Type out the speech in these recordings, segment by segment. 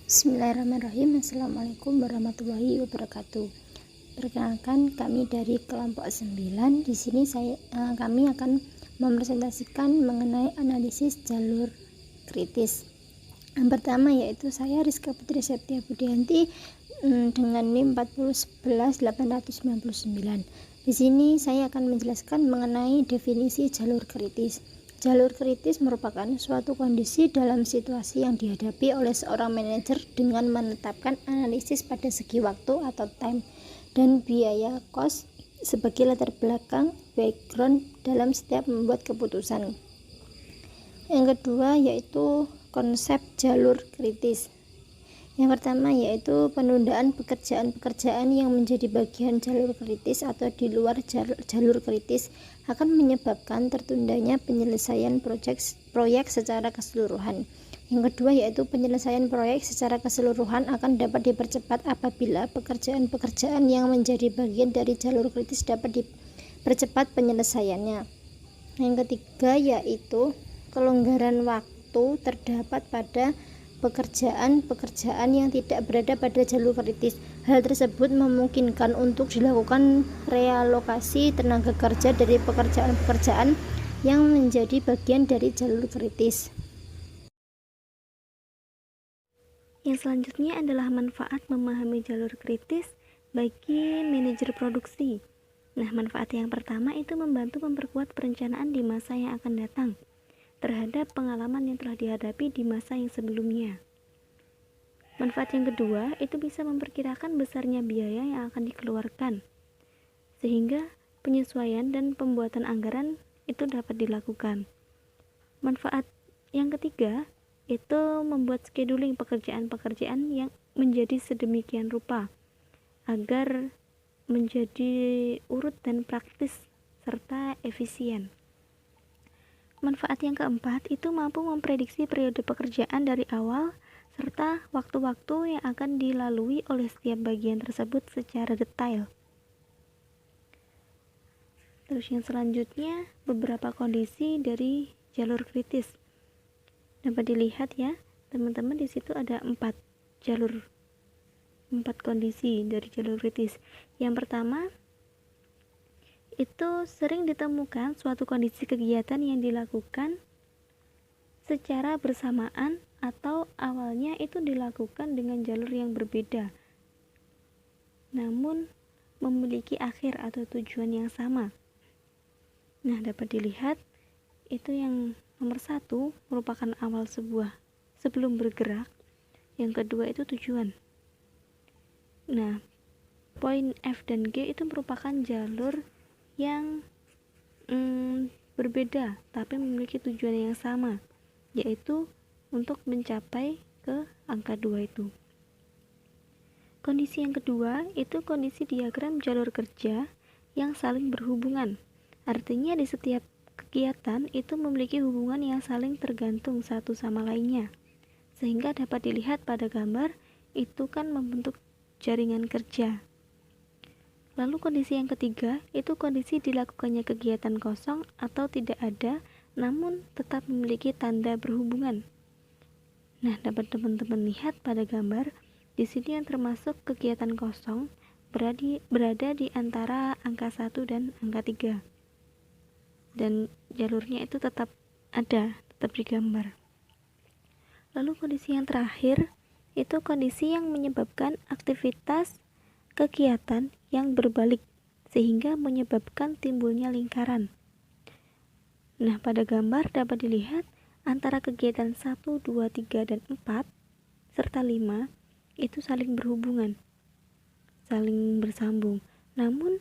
Bismillahirrahmanirrahim. Assalamualaikum warahmatullahi wabarakatuh. Perkenalkan, kami dari kelompok 9. Di sini kami akan mempresentasikan mengenai analisis jalur kritis. Yang pertama yaitu saya Rizka Putri Septia Budianti dengan NIM 4011899. Di sini saya akan menjelaskan mengenai definisi jalur kritis. Jalur kritis merupakan suatu kondisi dalam situasi yang dihadapi oleh seorang manajer dengan menetapkan analisis pada segi waktu atau time dan biaya cost sebagai latar belakang background dalam setiap membuat keputusan. Yang kedua yaitu konsep jalur kritis. Yang pertama yaitu penundaan pekerjaan-pekerjaan yang menjadi bagian jalur kritis atau di luar jalur kritis akan menyebabkan tertundanya penyelesaian proyek secara keseluruhan. Yang kedua yaitu penyelesaian proyek secara keseluruhan akan dapat dipercepat apabila pekerjaan-pekerjaan yang menjadi bagian dari jalur kritis dapat dipercepat penyelesaiannya. Yang ketiga yaitu kelonggaran waktu terdapat pada pekerjaan-pekerjaan yang tidak berada pada jalur kritis. Hal tersebut memungkinkan untuk dilakukan realokasi tenaga kerja dari pekerjaan-pekerjaan yang menjadi bagian dari jalur kritis. Yang selanjutnya adalah manfaat memahami jalur kritis bagi manajer produksi. Nah, manfaat yang pertama itu membantu memperkuat perencanaan di masa yang akan datang terhadap pengalaman yang telah dihadapi di masa yang sebelumnya. Manfaat yang kedua itu bisa memperkirakan besarnya biaya yang akan dikeluarkan, sehingga penyesuaian dan pembuatan anggaran itu dapat dilakukan. Manfaat yang ketiga itu membuat scheduling pekerjaan-pekerjaan yang menjadi sedemikian rupa agar menjadi urut dan praktis serta efisien. Manfaat yang keempat itu mampu memprediksi periode pekerjaan dari awal serta waktu-waktu yang akan dilalui oleh setiap bagian tersebut secara detail. Terus yang selanjutnya beberapa kondisi dari jalur kritis. Dapat dilihat ya, teman-teman di situ ada 4 kondisi dari jalur kritis. Yang pertama itu sering ditemukan suatu kondisi kegiatan yang dilakukan secara bersamaan atau awalnya itu dilakukan dengan jalur yang berbeda, namun memiliki akhir atau tujuan yang sama. Nah, dapat dilihat itu yang nomor 1 merupakan awal sebelum bergerak, yang kedua itu tujuan. Nah, poin F dan G itu merupakan jalur yang berbeda tapi memiliki tujuan yang sama, yaitu untuk mencapai ke angka 2 itu. Kondisi yang kedua itu kondisi diagram jalur kerja yang saling berhubungan. Artinya di setiap kegiatan itu memiliki hubungan yang saling tergantung satu sama lainnya, sehingga dapat dilihat pada gambar itu kan membentuk jaringan kerja. Lalu kondisi yang ketiga itu kondisi dilakukannya kegiatan kosong atau tidak ada namun tetap memiliki tanda berhubungan. Nah, dapat teman-teman lihat pada gambar di sini yang termasuk kegiatan kosong berada di antara angka 1 dan angka 3. Dan jalurnya itu tetap ada, tetap digambar. Lalu kondisi yang terakhir itu kondisi yang menyebabkan aktivitas kegiatan yang berbalik sehingga menyebabkan timbulnya lingkaran. Nah, pada gambar dapat dilihat antara kegiatan 1, 2, 3, dan 4 serta 5 itu saling berhubungan, saling bersambung. Namun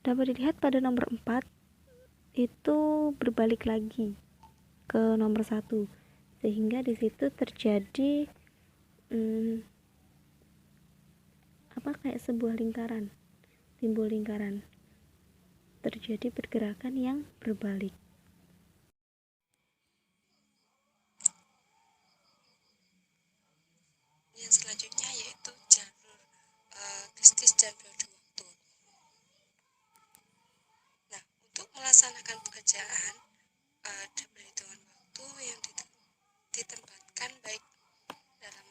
dapat dilihat pada nomor 4 itu berbalik lagi ke nomor 1, sehingga di situ terjadi kayak sebuah lingkaran, timbul lingkaran, terjadi pergerakan yang berbalik. Yang selanjutnya yaitu jalur kritis dan periode waktu. Nah, untuk melaksanakan pekerjaan ada perhitungan waktu yang ditempatkan baik dalam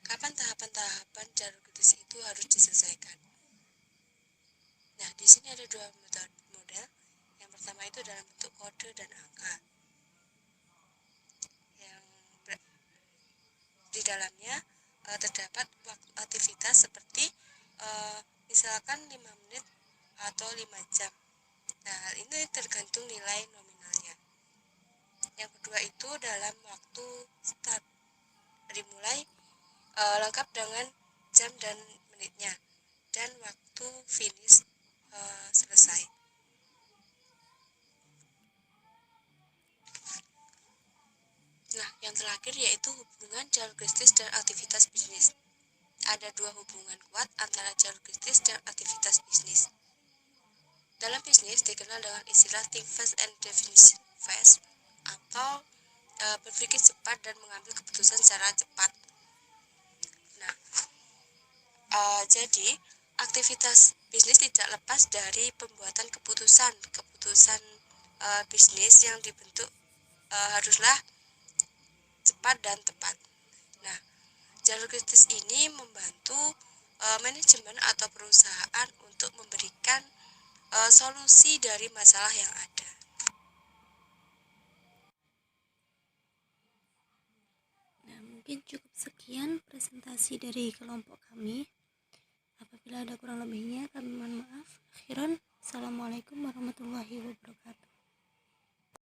kapan tahapan-tahapan jalur kritis itu harus diselesaikan. Nah, di sini ada dua model. Yang pertama itu dalam bentuk kode dan angka. Yang di dalamnya terdapat aktivitas seperti misalkan 5 menit atau 5 jam. Nah, hal ini tergantung nilai nominalnya. Yang kedua itu dalam waktu start, dimulai lengkap dengan jam dan menitnya, dan waktu finish selesai. Nah, yang terakhir yaitu hubungan jalur kritis dan aktivitas bisnis. Ada dua hubungan kuat antara jalur kritis dan aktivitas bisnis. Dalam bisnis dikenal dengan istilah think fast and definition fast, atau berpikir cepat dan mengambil keputusan secara cepat. Nah, jadi aktivitas bisnis tidak lepas dari pembuatan keputusan bisnis yang dibentuk haruslah cepat dan tepat. Nah, jalur kritis ini membantu manajemen atau perusahaan untuk memberikan solusi dari masalah yang ada. Nah, mungkin cukup sekian presentasi dari kelompok kami. Apabila ada kurang lebihnya, kami mohon maaf. Akhiran, Assalamualaikum warahmatullahi wabarakatuh.